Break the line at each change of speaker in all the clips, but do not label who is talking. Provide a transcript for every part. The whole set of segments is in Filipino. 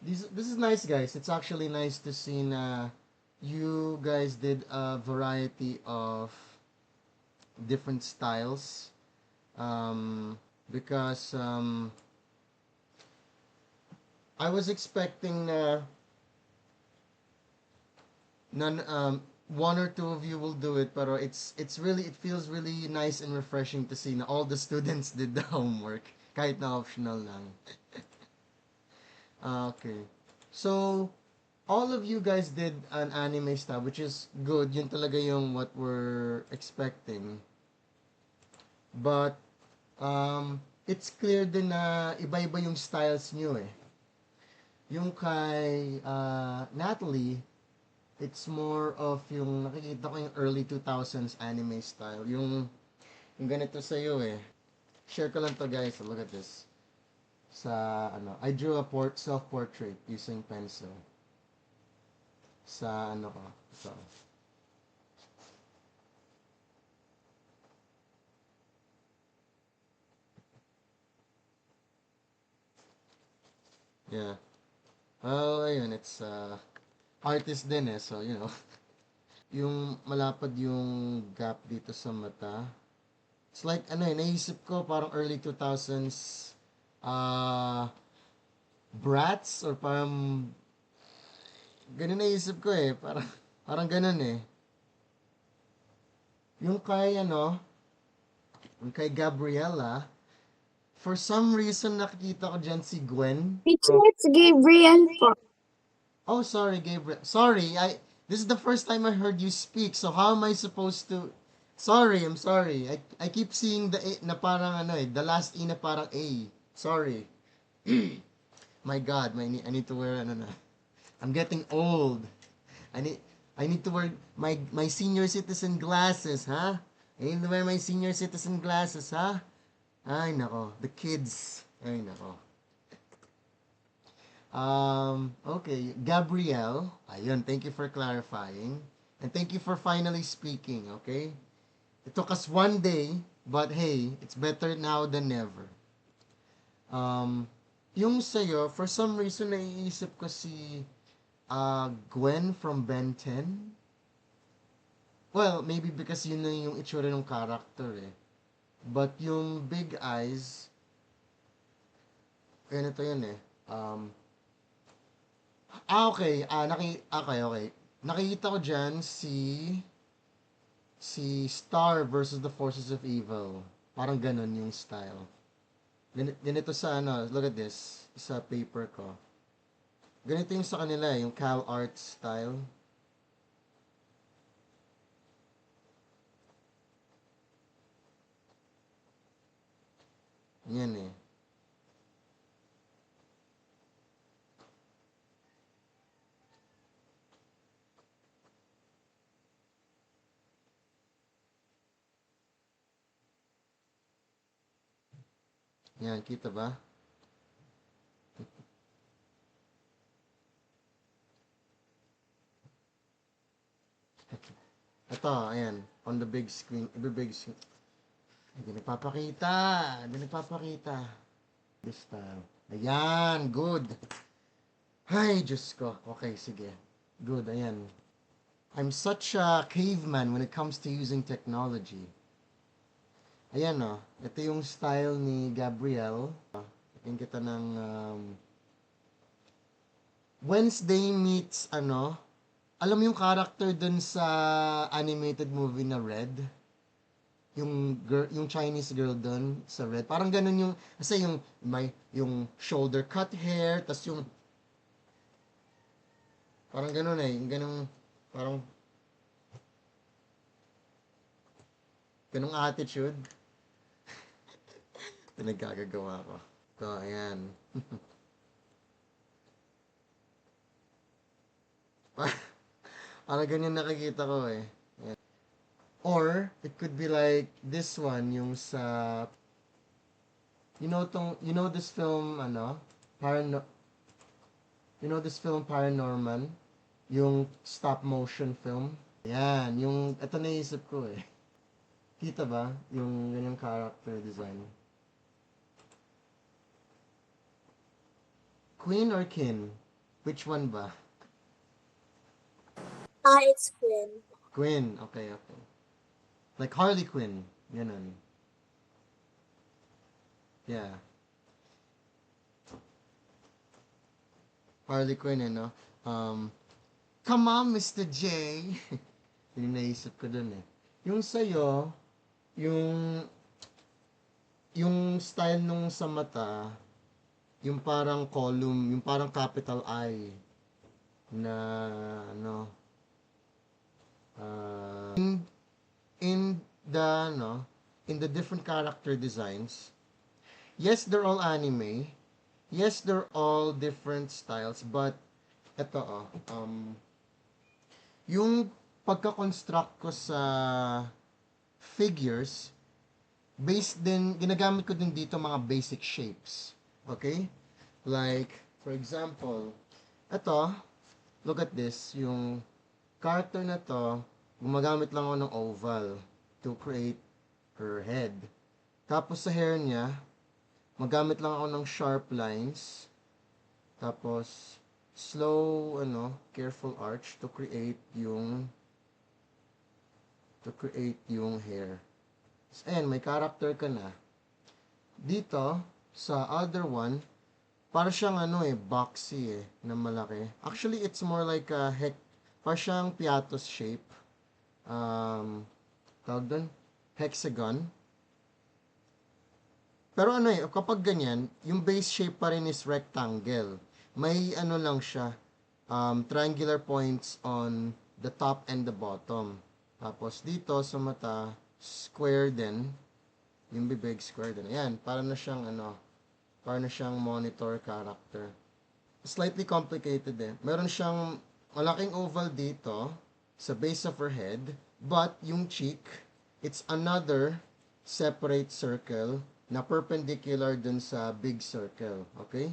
this is nice, guys. It's actually nice to see na you guys did a variety of different styles. Um, because I was expecting na none one or two of you will do it, pero it's really it feels really nice and refreshing to see na all the students did the homework kahit na optional lang. Okay. So, all of you guys did an anime style, which is good. Yun talaga yung what we're expecting. But, it's clear din na iba-iba yung styles nyo eh. Yung kay Natalie, it's more of yung nakikita ko yung early 2000s anime style. Yung ganito sa'yo eh. Share ko lang to guys. Look at this. Sa ano, I drew a self-portrait using pencil. Sa ano ko. So, yeah. Well, ayun, it's artist din eh. So, you know, yung malapad yung gap dito sa mata. It's like, ano eh, naisip ko parang early 2000s brats or parang ganun naisip ko eh. Parang, parang ganun eh. Yung kay, ano, yung kay Gabriella, for some reason nakikita ko dyan si Gwen.
Teacher, it's Gabriel po.
Oh, sorry, Gabriel. Sorry, this is the first time I heard you speak. So how am I supposed to? Sorry, I'm sorry. I keep seeing the A na parang ano eh, the last E na parang A. Sorry. My God, I need to wear ano na. I'm getting old. I need I need to wear my senior citizen glasses, huh? I need to wear my senior citizen glasses, huh? Ay nako, the kids. Ay nako. Okay, Gabrielle. Ayun, thank you for clarifying. And thank you for finally speaking, okay? It took us one day, but hey, it's better now than never. Um, yung sa'yo, for some reason, naiisip ko si Gwen from Ben 10. Well, maybe because yun na yung itsura ng character eh. But yung big eyes, ganito yun eh. Okay. Okay. Nakikita ko dyan si Star versus the Forces of Evil. Parang ganun yung style. Ganito sa ano, look at this, sa paper ko. Ganito yung sa kanila, yung Cal Art style. Yan eh. Yan, kita ba? Ito, ayan, on the big screen, big screen. Hindi nagpapakita, hindi nagpapakita. This style. Ayan, good. Ay, Diyos ko. Okay, sige. Good, ayan. I'm such a caveman when it comes to using technology. Ayan o, ito yung style ni Gabrielle. Tingin kita ng Wednesday meets ano, alam mo yung character dun sa animated movie na Red? Yung girl, yung Chinese girl dun sa Red. Parang ganun yung, kasi yung shoulder cut hair, tas yung, parang ganun eh, yung ganung, parang, ganung attitude. Ito nagkakagawa ko. Ito, ayan. Parang ganyan nakikita ko eh. Ayan. Or, it could be like this one, yung sa, you know this film, ano, Parano, you know this film Paranorman? Yung stop motion film? Ayan, yung, ito naisip ko eh. Kita ba? Yung ganyang character design. Queen or kin? Which one ba?
It's Quinn.
Quinn. Okay, okay. Like Harley Quinn. Ganun. Yeah. Harley Quinn, no? Come on, Mr. J. Yun yung naisip ko dun eh. Yung sa'yo, yung style nung sa mata, yung parang column, yung parang capital I na ano, in the no, in the different character designs. Yes, they're all anime. Yes, they're all different styles, but eto yung pagka-construct ko sa figures, ginagamit ko din dito mga basic shapes. Okay? Like, for example, ito, look at this, yung character na to, gumagamit lang ako ng oval to create her head. Tapos sa hair niya, magamit lang ako ng sharp lines. Tapos, careful arch to create yung hair. And may character ka na. Dito, sa other one, para siyang boxy na malaki. Actually, it's more like para siyang piatos shape. Tawag doon, hexagon. Pero kapag ganyan, yung base shape pa rin is rectangle. May lang siya, triangular points on the top and the bottom. Tapos dito sa mata, square din. Yung bibig square din. Ayan, para na siyang monitor character. Slightly complicated eh. Meron siyang malaking oval dito sa base of her head, but yung cheek, it's another separate circle na perpendicular dun sa big circle. Okay?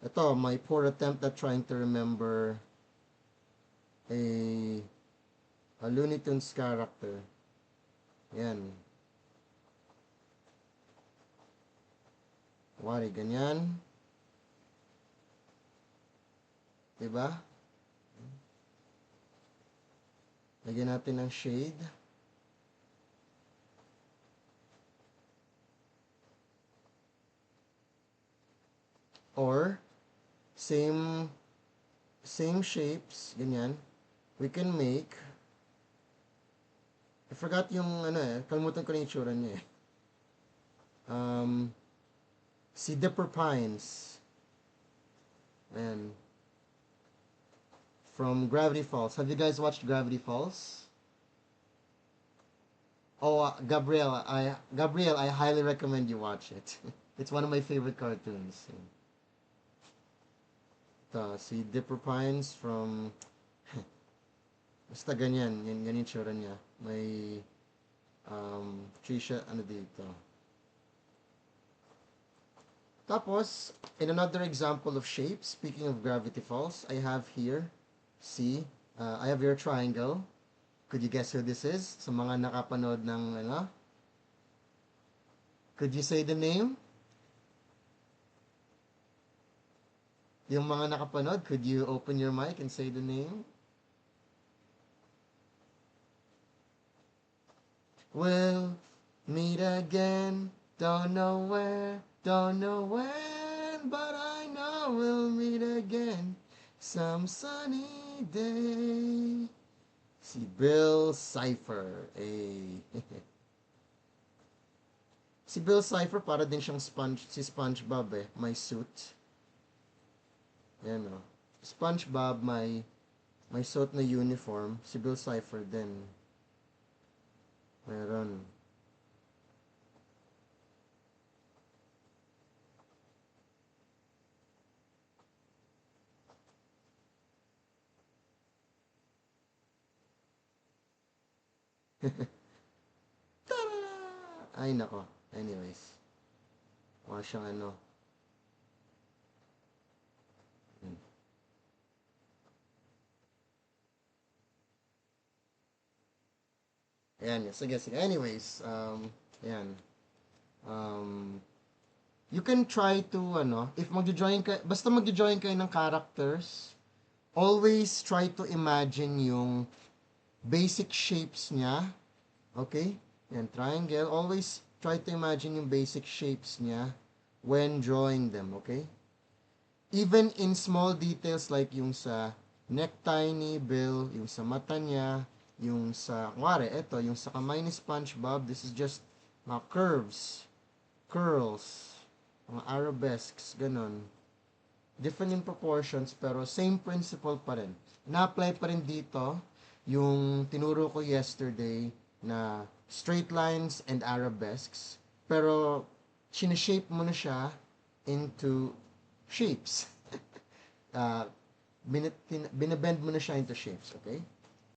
Ito, my poor attempt at trying to remember a Looney Tunes character. Yan. Wari, ganyan. Diba? Lagyan natin ng shade. Or, same shapes, ganyan. We can make, I forgot yung kalimutan ko na yung itsura niya eh. Si Dipper Pines. Ayan. From Gravity Falls. Have you guys watched Gravity Falls? Oh, Gabriel, I highly recommend you watch it. It's one of my favorite cartoons. Ito, si Dipper Pines from basta ganyan, ganyan tsura niya. May Trisha, dito. Tapos, in another example of shape, speaking of Gravity Falls, I have here, I have your triangle. Could you guess who this is? Sa mga nakapanood ng, Could you say the name? Yung mga nakapanood, could you open your mic and say the name? We'll meet again, don't know where, don't know when, but I know we'll meet again some sunny day. Si Bill Cipher. Si Bill Cipher, para din siyang si SpongeBob eh. May suit. Yan o. SpongeBob, may suit na uniform. Si Bill Cipher din. Meron. Ay, nako. Anyways. Mukha siyang Hmm. Ayan. Sige. Anyways. Ayan. Um, you can try to, if basta magjo-join kayo ng characters, always try to imagine yung basic shapes niya. Okay? Yan, triangle. Always try to imagine yung basic shapes niya when drawing them. Okay? Even in small details like yung sa necktie ni Bill, yung sa mata niya, yung sa, yung sa kamay ni SpongeBob, this is just mga curves, curls, mga arabesques, ganun. Different in proportions, pero same principle pa rin. Na-apply pa rin dito yung tinuro ko yesterday na straight lines and arabesques, pero sineshape mo na siya into shapes. uh, binabend mo na siya into shapes, okay?